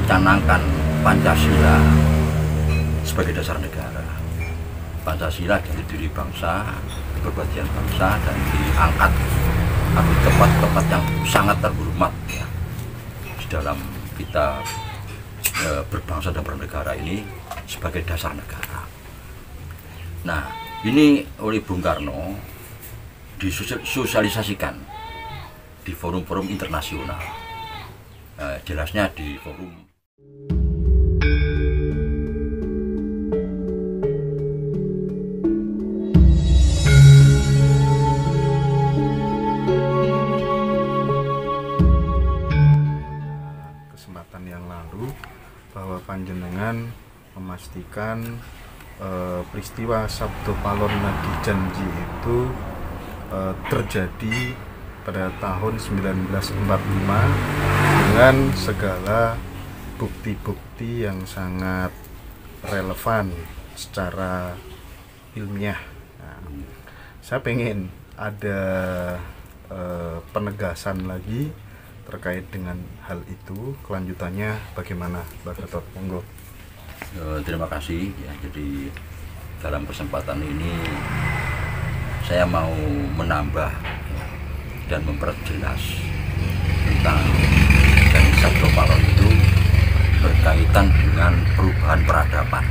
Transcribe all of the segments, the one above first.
mencanangkan Pancasila sebagai dasar negara. Pancasila jadi diri bangsa, kebebasan bangsa, dan diangkat atau tempat-tempat yang sangat terhormat ya, di dalam kita berbangsa dan bernegara ini sebagai dasar negara. Nah, ini oleh Bung Karno disosialisasikan di forum-forum internasional. Jelasnya di forum kesempatan yang lalu bahwa panjenengan memastikan peristiwa Sabdo Palon Nadi Janji itu terjadi pada tahun 1945 dengan segala bukti-bukti yang sangat relevan secara ilmiah. Nah, saya pengen ada penegasan lagi terkait dengan hal itu. Kelanjutannya bagaimana, Pak Gatot? Monggo. Terima kasih ya. Jadi dalam kesempatan ini saya mau menambah ya, dan memperjelas tentang dari Sabdo Palon itu berkaitan dengan perubahan peradaban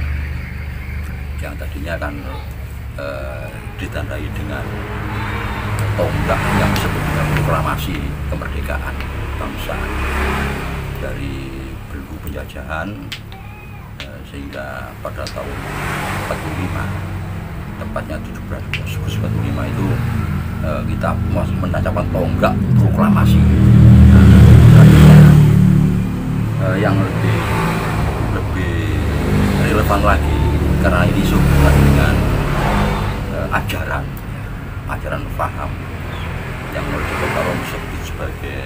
yang tadinya kan ditandai dengan tonggak yang sebetulnya proklamasi kemerdekaan bangsa dari belenggu penjajahan, sehingga pada tahun 45, tepatnya 17 Agustus 45 itu kita menancapkan tonggak proklamasi. Yang lebih relevan lagi karena ini sehubungan dengan ajaran paham yang menurut Bung Karno disebut sebagai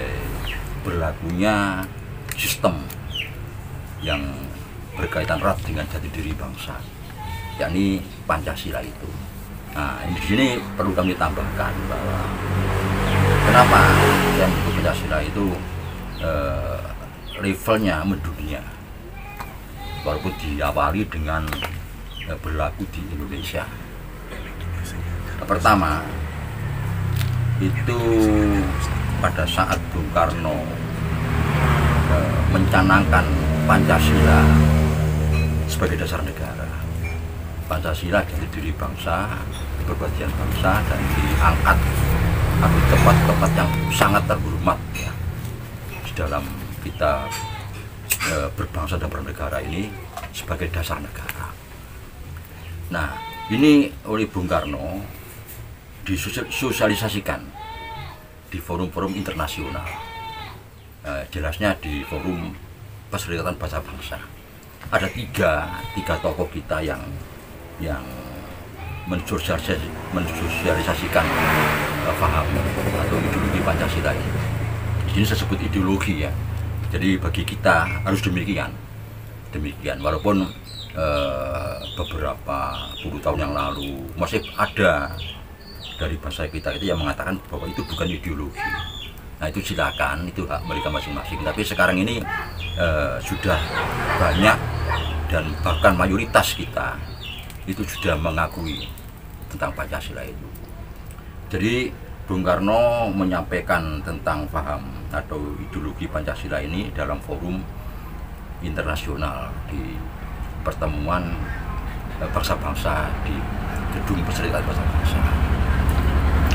berlakunya sistem yang berkaitan erat dengan jati diri bangsa, yakni Pancasila itu. Nah, di sini perlu kami tambahkan bahwa kenapa yang Pancasila itu levelnya mendunia, walaupun diawali dengan berlaku di Indonesia. Pertama, itu pada saat Bung Karno mencanangkan Pancasila sebagai dasar negara. Pancasila jadi diri bangsa, kebebasan bangsa, dan diangkat atau tempat-tempat yang sangat terhormat ya, di dalam kita berbangsa dan bernegara ini sebagai dasar negara. Nah, ini oleh Bung Karno disosialisasikan di forum-forum internasional. Jelasnya di forum Perserikatan Bahasa Bangsa. Ada tiga tokoh kita yang mensosialisasikan paham atau ideologi Pancasila ini. Di sini saya sebut ideologi ya. Jadi bagi kita harus demikian. Walaupun beberapa puluh tahun yang lalu masih ada dari bangsa kita itu yang mengatakan bahwa itu bukan ideologi. Nah, itu silakan, itu hak mereka masing-masing. Tapi sekarang ini sudah banyak dan bahkan mayoritas kita itu sudah mengakui tentang Pancasila itu. Jadi Bung Karno menyampaikan tentang paham atau ideologi Pancasila ini dalam forum internasional di pertemuan bangsa-bangsa di Gedung Perserikatan Bahasa Bangsa.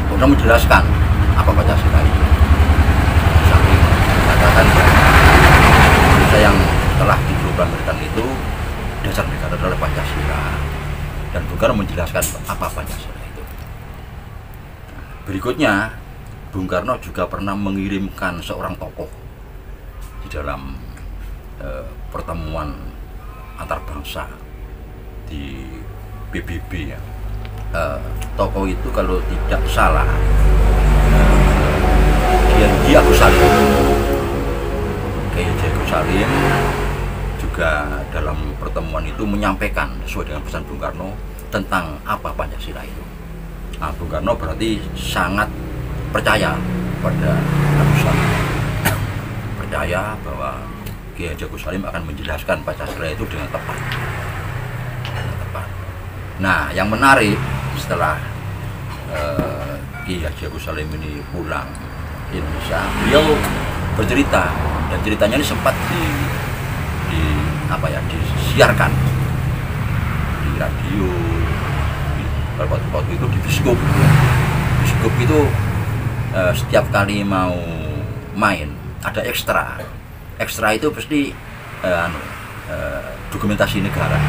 Untuk menjelaskan apa Pancasila itu, sambil mengatakan bahwa yang telah diproklamasikan itu dasar negara adalah Pancasila, dan Bung Karno menjelaskan apa Pancasila itu. Berikutnya, Bung Karno juga pernah mengirimkan seorang tokoh di dalam pertemuan antar bangsa di PBB ya. Tokoh itu kalau tidak salah Kiai Agus Salim. Kiai Agus Salim juga dalam pertemuan itu menyampaikan sesuai dengan pesan Bung Karno tentang apa Pancasila itu. Nah, Bung Karno berarti sangat percaya pada Agus Salim, percaya bahwa Kiai Haji Agus Salim akan menjelaskan Pancasila itu dengan tepat. Nah, yang menarik setelah Kiai Haji Agus Salim ini pulang ke Indonesia, beliau bercerita, dan ceritanya ini sempat disiarkan di radio, waktu itu di Biskop. Biskop itu setiap kali mau main ada ekstra itu pasti dokumentasi negara,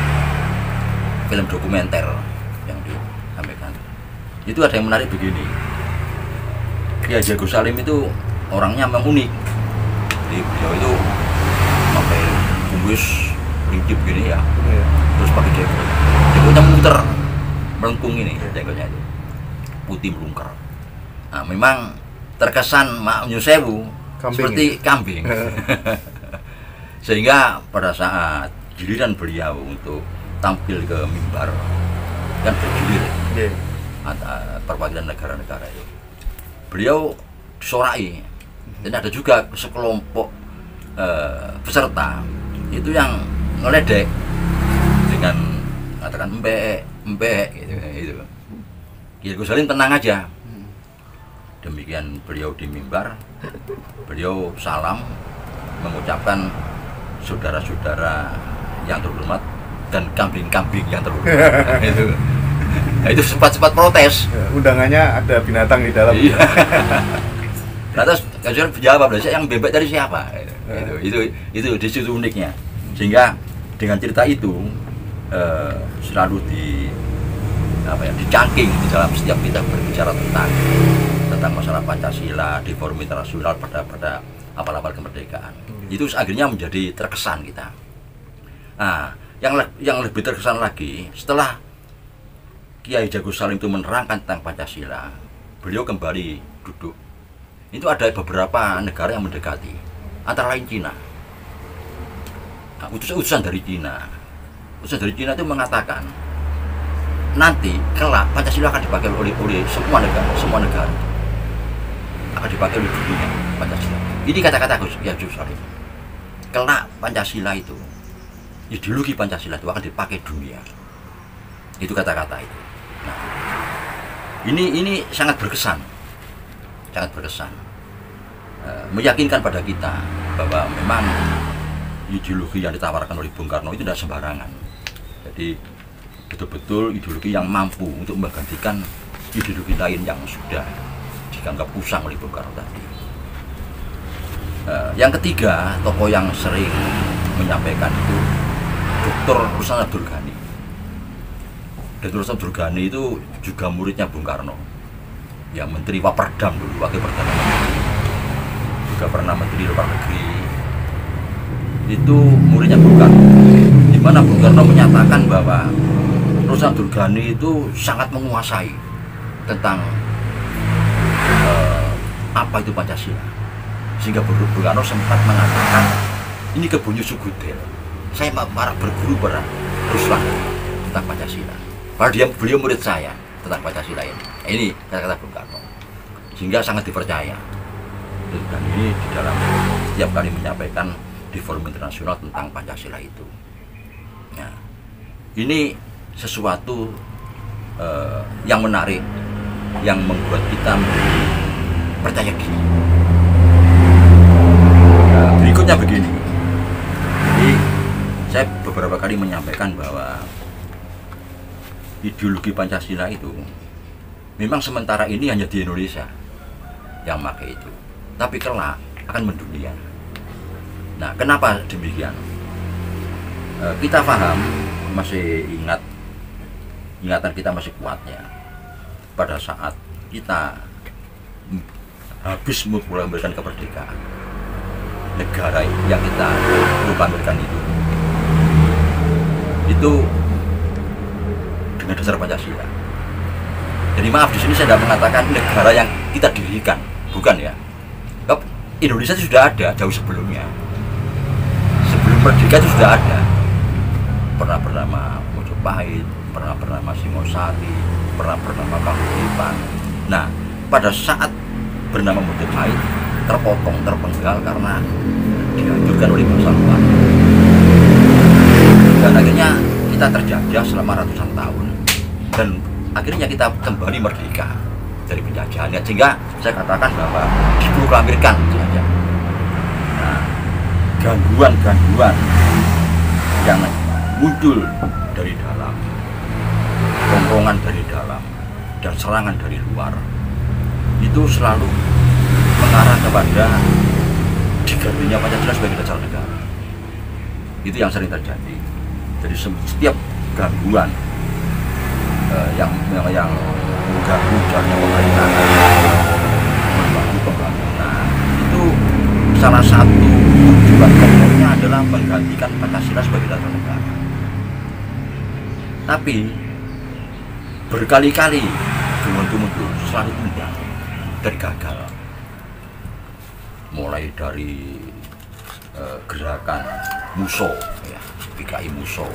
film dokumenter yang disampaikan. Itu ada yang menarik begini, Kiai Haji Agus Salim itu orangnya memang unik. Jadi beliau itu pakai kumis ringkip gini ya, terus pakai jenggotnya muter melengkung ini, jenggotnya itu putih melungker. Nah, memang terkesan Mak Nyusewu seperti kambing. Sehingga pada saat giliran beliau untuk tampil ke mimbar kan bergilir perwakilan negara-negara itu, beliau disorai. Dan ada juga sekelompok peserta itu yang ngeledek dengan mengatakan empek gitu. Kiai Agus Salim tenang aja. Demikian beliau di mimbar, beliau salam mengucapkan saudara-saudara yang terhormat dan kambing-kambing yang terhormat. Nah, itu sempat protes. Undangannya ada binatang di dalam. Iya. Nah, terus jawab, yang bebek dari siapa? Itu di situ uniknya. Sehingga dengan cerita itu selalu dicangking di dalam setiap kita berbicara tentang masalah Pancasila di forum internasional pada apal-apal kemerdekaan. Itu akhirnya menjadi terkesan kita. Nah, yang lebih terkesan lagi setelah Kiai Haji Agus Salim itu menerangkan tentang Pancasila, beliau kembali duduk. Itu ada beberapa negara yang mendekati, antara lain Cina. Nah, utusan dari Cina itu mengatakan nanti kelak Pancasila akan dipakai oleh semua negara akan dipakai oleh dunia Pancasila. Ini kata-kata Kiai Haji Agus Salim. Kelak Pancasila itu, ideologi Pancasila itu akan dipakai dunia. Itu kata-kata itu. Nah, ini sangat berkesan. Meyakinkan pada kita bahwa memang ideologi yang ditawarkan oleh Bung Karno itu tidak sembarangan. Jadi betul-betul ideologi yang mampu untuk menggantikan ideologi lain yang sudah dianggap usang oleh Bung Karno tadi. Yang ketiga, tokoh yang sering menyampaikan itu Dr. Ruslan Abdul Ghani. Dr. Ruslan Abdul Ghani itu juga muridnya Bung Karno, yang Menteri Waperdam dulu, Wakil Perdana Menteri, juga pernah Menteri Luar Negeri. Itu muridnya Bung Karno, di mana Bung Karno menyatakan bahwa Ruslan Abdul Ghani itu sangat menguasai tentang apa itu Pancasila, sehingga Bung Karno sempat mengatakan ini kebunyi Sugudel, saya marah berguru pada Ruslan tentang Pancasila, padahal beliau murid saya tentang Pancasila ini. Ini kata-kata Bung Karno, sehingga sangat dipercaya. Dan ini di dalam setiap kali menyampaikan di forum internasional tentang Pancasila itu. Nah, ini sesuatu yang menarik, yang membuat kita percaya diri. Nah, berikutnya begini. Jadi saya beberapa kali menyampaikan bahwa ideologi Pancasila itu memang sementara ini hanya di Indonesia yang pakai itu, tapi kelak akan mendunia. Nah, kenapa demikian? Kita paham, masih ingatan kita masih kuatnya pada saat kita habis memberikan kemerdekaan negara yang kita pamerkan itu dengan dasar Pancasila. Jadi maaf, di sini saya tidak mengatakan negara yang kita dirikan, bukan ya. Indonesia itu sudah ada jauh sebelumnya. Sebelum merdeka itu sudah ada. Pernah bernama Mojopahit, pernah bernama Singosari, pernah bernama Paguyuban. Nah, pada saat bernama Mojopahit terpotong, terpenggal karena dihancurkan oleh bangsa luar. Dan akhirnya kita terjajah selama ratusan tahun, dan akhirnya kita kembali merdeka dari penjajahan. Sehingga saya katakan bahwa diproklamirkan saja. Nah, gangguan-gangguan yang muncul dari dalam, rongrongan dari dalam, dan serangan dari luar, itu selalu mengarah kepada digantinya Pancasila sebagai dasar negara. Itu yang sering terjadi. Jadi setiap gangguan yang mengganggu jalannya pemerintahan, mengganggu pembangunan, itu salah satu tujuan pokoknya adalah menggantikan Pancasila sebagai dasar negara. Tapi berkali-kali muncul selalu tunda dan gagal. Mulai dari gerakan MUSO, ya, PKI MUSO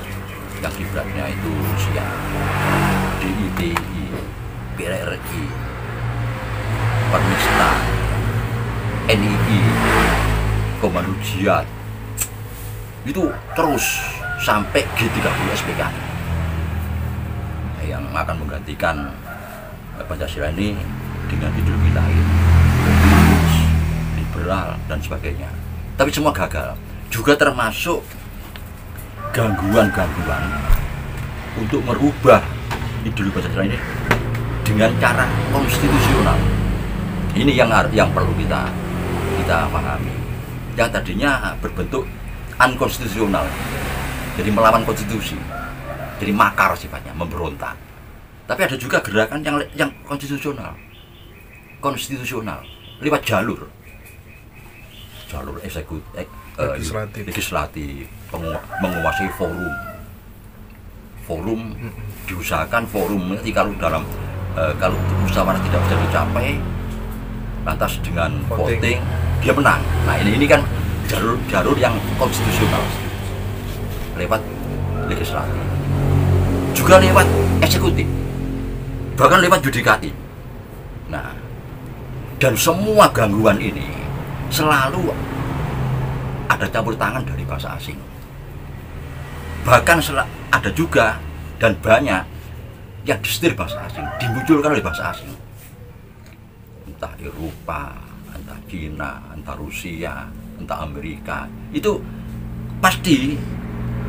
yang kiblatnya itu Rusia, DITI, PRRI, Permista, NII, Komando Jihad, itu terus sampai G30 SPKI yang akan menggantikan Pancasila ini dengan ideologi lain, liberal dan sebagainya. Tapi semua gagal. Juga termasuk gangguan-gangguan untuk merubah ideologi Pancasila ini dengan cara konstitusional. Ini yang perlu kita pahami. Yang tadinya berbentuk unkonstitusional, jadi melawan konstitusi, jadi makar sifatnya, memberontak. Tapi ada juga gerakan yang konstitusional lewat jalur legislatif, menguasai forum, diusahakan forum nanti kalau musyawarah tidak bisa dicapai, lantas dengan voting dia menang. Nah ini kan jalur yang konstitusional lewat legislatif, juga lewat eksekutif, bahkan lewat yudikatif. Nah, dan semua gangguan ini selalu ada campur tangan dari bahasa asing. Bahkan ada juga dan banyak yang disetir bahasa asing, dimunculkan oleh bahasa asing. Entah Eropa, entah Cina, entah Rusia, entah Amerika. Itu pasti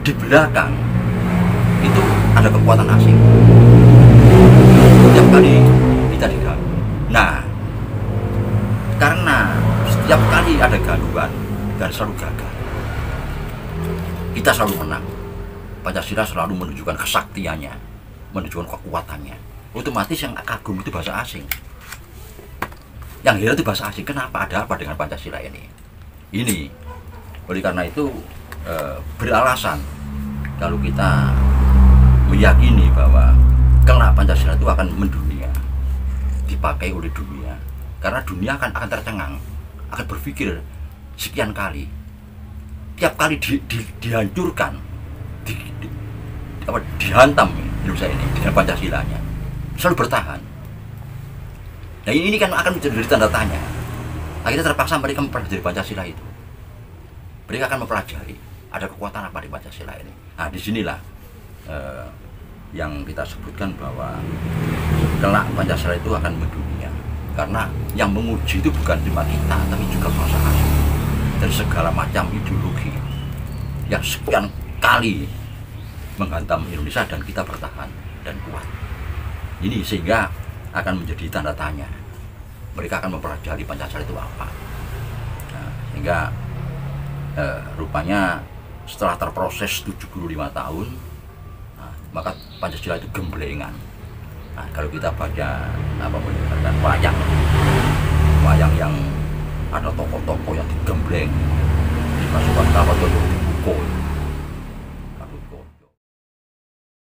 di belakang itu ada kekuatan asing. Setiap kali kita diganggu. Nah, karena setiap kali ada gangguan dan selalu gagal, kita selalu menang. Pancasila selalu menunjukkan kesaktiannya, menunjukkan kekuatannya. Otomatis yang kagum itu bahasa asing, yang heran itu bahasa asing. Kenapa? Ada apa dengan Pancasila ini? Oleh karena itu beralasan kalau kita meyakini bahwa kelak Pancasila itu akan mendunia, dipakai oleh dunia. Karena dunia akan tercengang, akan berpikir sekian kali, tiap kali dihancurkan, dihantam Indonesia ini dengan Pancasilanya, selalu bertahan. Nah ini kan akan menjadi tanda tanya. Akhirnya terpaksa mereka mempelajari Pancasila itu. Mereka akan mempelajari ada kekuatan apa di Pancasila ini. Nah disinilah yang kita sebutkan bahwa kelak Pancasila itu akan mendunia. Karena yang menguji itu bukan cuma kita, tapi juga bangsa asing dari segala macam ideologi yang sekian kali menghantam Indonesia, dan kita bertahan dan kuat. Ini sehingga akan menjadi tanda tanya. Mereka akan mempelajari Pancasila itu apa. Nah, sehingga rupanya setelah terproses 75 tahun, maka Pancasila itu gemblengan. Nah, kalau kita baca menggunakan wayang yang ada tokoh-tokoh yang digembleng, dimasukkan kapal untuk dipukul,